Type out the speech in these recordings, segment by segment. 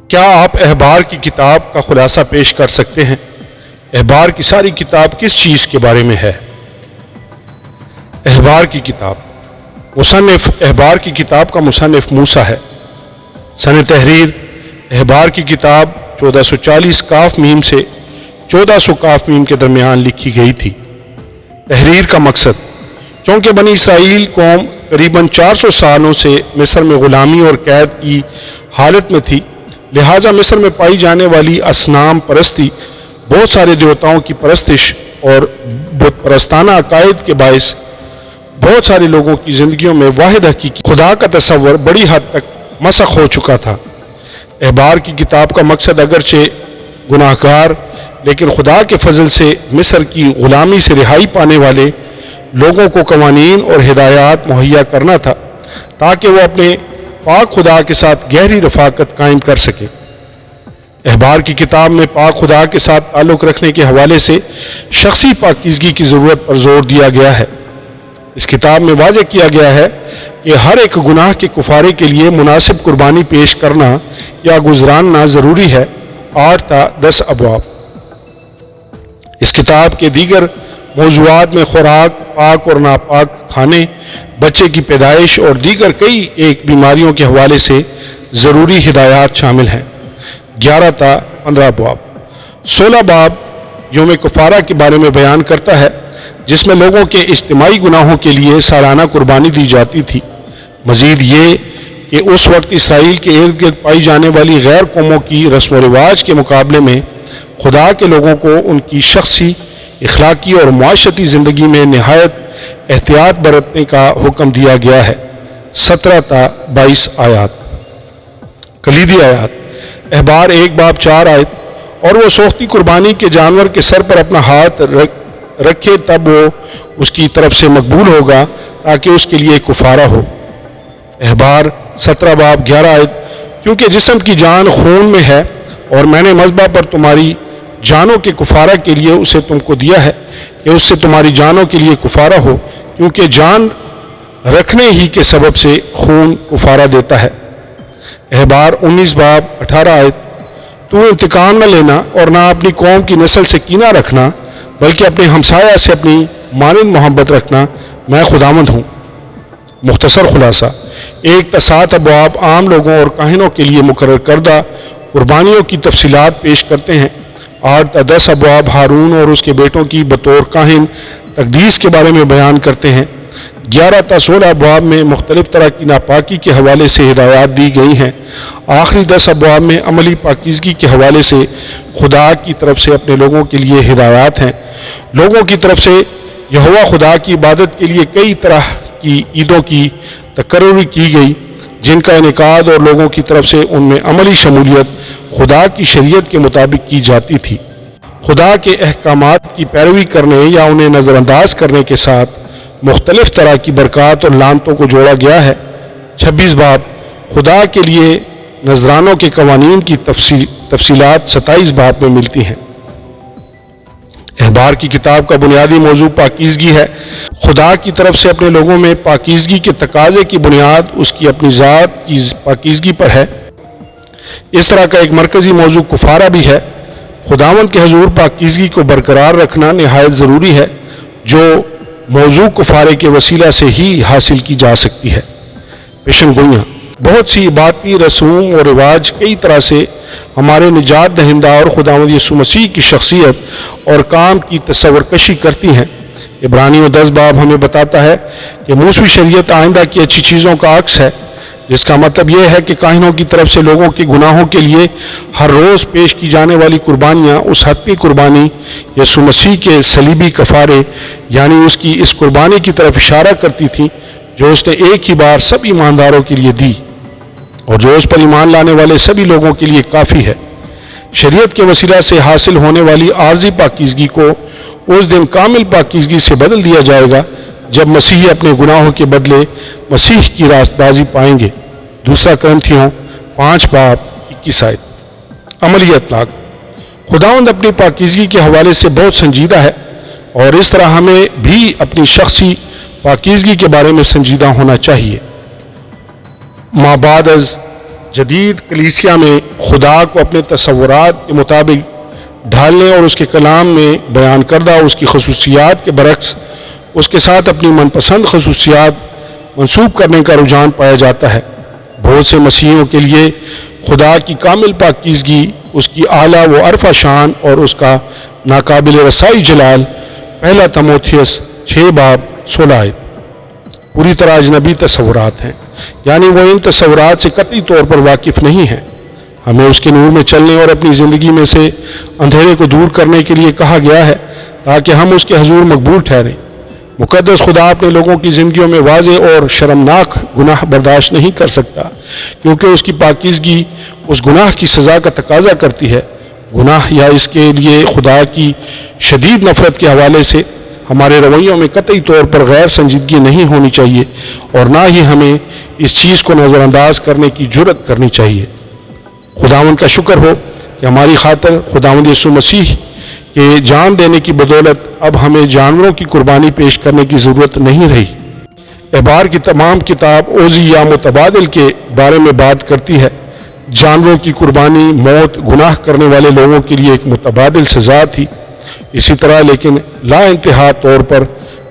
کیا آپ احبار کی کتاب کا خلاصہ پیش کر سکتے ہیں؟ احبار کی ساری کتاب کس چیز کے بارے میں ہے؟ احبار کی کتاب مصنف احبار کی کتاب کا مصنف موسیٰ ہے۔ سن تحریر احبار کی کتاب 1440 کاف میم سے 1400 کاف میم کے درمیان لکھی گئی تھی۔ تحریر کا مقصد: چونکہ بنی اسرائیل قوم قریباً 400 سالوں سے مصر میں غلامی اور قید کی حالت میں تھی، لہٰذا مصر میں پائی جانے والی اصنام پرستی، بہت سارے دیوتاؤں کی پرستش اور بت پرستانہ عقائد کے باعث بہت سارے لوگوں کی زندگیوں میں واحد حقیقی خدا کا تصور بڑی حد تک مسخ ہو چکا تھا۔ احبار کی کتاب کا مقصد اگرچہ گناہگار لیکن خدا کے فضل سے مصر کی غلامی سے رہائی پانے والے لوگوں کو قوانین اور ہدایات مہیا کرنا تھا تاکہ وہ اپنے پاک خدا کے ساتھ گہری رفاقت قائم کر سکے۔ احبار کی کتاب میں پاک خدا کے ساتھ تعلق رکھنے کے حوالے سے شخصی پاکیزگی کی ضرورت پر زور دیا گیا ہے۔ اس کتاب میں واضح کیا گیا ہے کہ ہر ایک گناہ کے کفارے کے لیے مناسب قربانی پیش کرنا یا گزراننا ضروری ہے۔ 8 تا 10 ابواب۔ اس کتاب کے دیگر موضوعات میں خوراک، پاک اور ناپاک کھانے، بچے کی پیدائش اور دیگر کئی ایک بیماریوں کے حوالے سے ضروری ہدایات شامل ہیں۔ 11 تا 15 ابواب۔ 16 باب یوم کفارہ کے بارے میں بیان کرتا ہے، جس میں لوگوں کے اجتماعی گناہوں کے لیے سالانہ قربانی دی جاتی تھی۔ مزید یہ کہ اس وقت اسرائیل کے ارد گرد پائی جانے والی غیر قوموں کی رسم و رواج کے مقابلے میں خدا کے لوگوں کو ان کی شخصی، اخلاقی اور معاشرتی زندگی میں نہایت احتیاط برتنے کا حکم دیا گیا ہے۔ 17 تا 22 آیات۔ کلیدی آیات: احبار 1 باب 4 آیت: اور وہ سوختی قربانی کے جانور کے سر پر اپنا ہاتھ رکھے تب وہ اس کی طرف سے مقبول ہوگا تاکہ اس کے لیے کفارہ ہو۔ احبار 17 باب 11 آیت: کیونکہ جسم کی جان خون میں ہے اور میں نے مذبح پر تمہاری جانوں کے کفارہ کے لیے اسے تم کو دیا ہے کہ اس سے تمہاری جانوں کے لیے کفارہ ہو، کیونکہ جان رکھنے ہی کے سبب سے خون کفارہ دیتا ہے۔ احبار 19 باب 18 آیت: تو انتقام نہ لینا اور نہ اپنی قوم کی نسل سے کینہ رکھنا، بلکہ اپنے ہمسایہ سے اپنی مانند محبت رکھنا، میں خداوند ہوں۔ مختصر خلاصہ: 1 تا 7 ابواب عام لوگوں اور کاہنوں کے لیے مقرر کردہ قربانیوں کی تفصیلات پیش کرتے ہیں۔ 8 تا 10 ابواب ہارون اور اس کے بیٹوں کی بطور کاہن تقدیس کے بارے میں بیان کرتے ہیں۔ 11 تا 16 ابواب میں مختلف طرح کی ناپاکی کے حوالے سے ہدایات دی گئی ہیں۔ آخری 10 ابواب میں عملی پاکیزگی کے حوالے سے خدا کی طرف سے اپنے لوگوں کے لیے ہدایات ہیں۔ لوگوں کی طرف سے یہوہ خدا کی عبادت کے لیے کئی طرح کی عیدوں کی تقرری کی گئی، جن کا انعقاد اور لوگوں کی طرف سے ان میں عملی شمولیت خدا کی شریعت کے مطابق کی جاتی تھی۔ خدا کے احکامات کی پیروی کرنے یا انہیں نظر انداز کرنے کے ساتھ مختلف طرح کی برکات اور لعنتوں کو جوڑا گیا ہے۔ 26 باب خدا کے لیے نذرانوں کے قوانین کی تفصیلات 27 باب میں ملتی ہیں۔ احبار کی کتاب کا بنیادی موضوع پاکیزگی ہے۔ خدا کی طرف سے اپنے لوگوں میں پاکیزگی کے تقاضے کی بنیاد اس کی اپنی ذات کی پاکیزگی پر ہے۔ اس طرح کا ایک مرکزی موضوع کفارہ بھی ہے۔ خداوند کے حضور پاکیزگی کو برقرار رکھنا نہایت ضروری ہے، جو موضوع کفارے کے وسیلہ سے ہی حاصل کی جا سکتی ہے۔ پیشن گوئیاں: بہت سی عبادتی رسوم و رواج کئی طرح سے ہمارے نجات دہندہ اور خداوند یسوع مسیح کی شخصیت اور کام کی تصور کشی کرتی ہیں۔ عبرانیوں 10 باب ہمیں بتاتا ہے کہ موسوی شریعت آئندہ کی اچھی چیزوں کا عکس ہے، جس کا مطلب یہ ہے کہ کاہنوں کی طرف سے لوگوں کے گناہوں کے لیے ہر روز پیش کی جانے والی قربانیاں اس حتمی قربانی یسوع مسیح کے صلیبی کفارے یعنی اس کی اس قربانی کی طرف اشارہ کرتی تھیں جو اس نے ایک ہی بار سب ایمانداروں کے لیے دی اور جو اس پر ایمان لانے والے سبھی لوگوں کے لیے کافی ہے۔ شریعت کے وسیلہ سے حاصل ہونے والی عارضی پاکیزگی کو اس دن کامل پاکیزگی سے بدل دیا جائے گا جب مسیحی اپنے گناہوں کے بدلے مسیح کی راست بازی پائیں گے۔ 2 کرنتھیوں 5 باب 21 آیت۔ عملی اطلاق: خداوند اپنی پاکیزگی کے حوالے سے بہت سنجیدہ ہے اور اس طرح ہمیں بھی اپنی شخصی پاکیزگی کے بارے میں سنجیدہ ہونا چاہیے۔ ما بعد از جدید کلیسیا میں خدا کو اپنے تصورات کے مطابق ڈھالنے اور اس کے کلام میں بیان کردہ اس کی خصوصیات کے برعکس اس کے ساتھ اپنی من پسند خصوصیات منسوب کرنے کا رجحان پایا جاتا ہے۔ بہت سے مسیحیوں کے لیے خدا کی کامل پاکیزگی، اس کی اعلیٰ و عرفہ شان اور اس کا ناقابل رسائی جلال پہلا تموتھیوس 6:16 پوری طرح اجنبی تصورات ہیں، یعنی وہ ان تصورات سے قطعی طور پر واقف نہیں ہیں۔ ہمیں اس کے نور میں چلنے اور اپنی زندگی میں سے اندھیرے کو دور کرنے کے لیے کہا گیا ہے تاکہ ہم اس کے حضور مقبول ٹھہریں۔ مقدس خدا اپنے لوگوں کی زندگیوں میں واضح اور شرمناک گناہ برداشت نہیں کر سکتا، کیونکہ اس کی پاکیزگی اس گناہ کی سزا کا تقاضا کرتی ہے۔ گناہ یا اس کے لیے خدا کی شدید نفرت کے حوالے سے ہمارے رویوں میں قطعی طور پر غیر سنجیدگی نہیں ہونی چاہیے، اور نہ ہی ہمیں اس چیز کو نظر انداز کرنے کی جرأت کرنی چاہیے۔ خداوند کا شکر ہو کہ ہماری خاطر خداوند یسوع مسیح کے جان دینے کی بدولت اب ہمیں جانوروں کی قربانی پیش کرنے کی ضرورت نہیں رہی۔ احبار کی تمام کتاب اوذی یا متبادل کے بارے میں بات کرتی ہے۔ جانوروں کی قربانی موت گناہ کرنے والے لوگوں کے لیے ایک متبادل سزا تھی۔ اسی طرح لیکن لا انتہا طور پر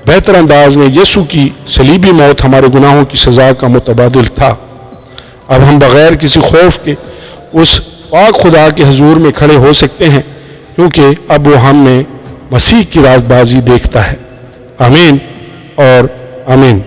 بہتر انداز میں یسوع کی صلیبی موت ہمارے گناہوں کی سزا کا متبادل تھا۔ اب ہم بغیر کسی خوف کے اس پاک خدا کے حضور میں کھڑے ہو سکتے ہیں، کیونکہ اب وہ ہم میں مسیح کی راست بازی دیکھتا ہے۔ آمین اور آمین۔